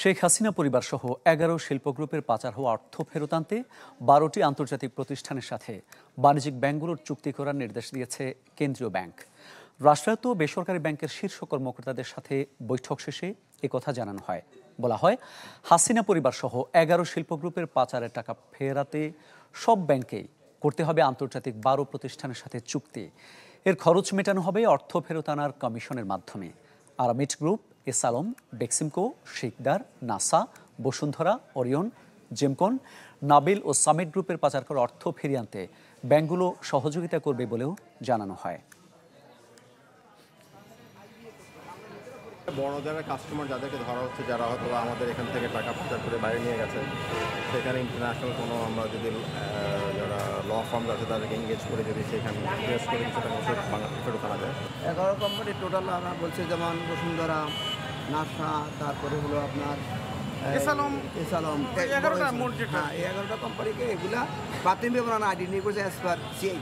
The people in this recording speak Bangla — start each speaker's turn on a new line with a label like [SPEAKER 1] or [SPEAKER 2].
[SPEAKER 1] শেখ হাসিনা পরিবারসহ ১১ শিল্প গ্রুপের পাচার হওয়া অর্থ ফেরত আনতে ১২টি আন্তর্জাতিক প্রতিষ্ঠানের সাথে বাণিজ্যিক ব্যাংকগুলোর চুক্তি করার নির্দেশ দিয়েছে কেন্দ্রীয় ব্যাংক। রাষ্ট্রায়ত্ত বেসরকারি ব্যাংকের শীর্ষ কর্মকর্তাদের সাথে বৈঠক শেষে একথা জানানো হয়। বলা হয়, হাসিনা পরিবারসহ ১১ শিল্প গ্রুপের পাচারের টাকা ফেরাতে সব ব্যাংকেই করতে হবে আন্তর্জাতিক ১২ প্রতিষ্ঠানের সাথে চুক্তি। এর খরচ মেটানো হবে অর্থ ফেরত আনার কমিশনের মাধ্যমে। Aramit group, S Alam, Beximco, Sikder, Nassa, Bashundhara, Orion, Gemcon, Nabil ও সামিট গ্রুপের পাচার করা অর্থ ফিরিয়ে আনতে ব্যাংকগুলো সহযোগিতা করবে বলেও জানানো হয়।
[SPEAKER 2] বড় যারা কাস্টমার যাদেরকে ধরা হচ্ছে, যারা হয়তো আমাদের এখান থেকে টাকা পাচার করে বাইরে নিয়ে গেছে, সেখানে ইন্টারন্যাশনাল কোনো আমরা যদি যারা ল ফার্ম আছে তাদেরকে এনগেজ করে যদি সেখানে ইনভেস্ট করে কিছু টাকা ফেরত আনা যায়।
[SPEAKER 3] 11 কোম্পানি টোটাল আমরা বলছি, যেমন বসুন্ধরা, নাসা, তারপরে হলো আপনার এসালম, 11টা কোম্পানিকে এগুলা প্রাথমিক আইডি নিয়ে করেছে অ্যাজ পার সিআই।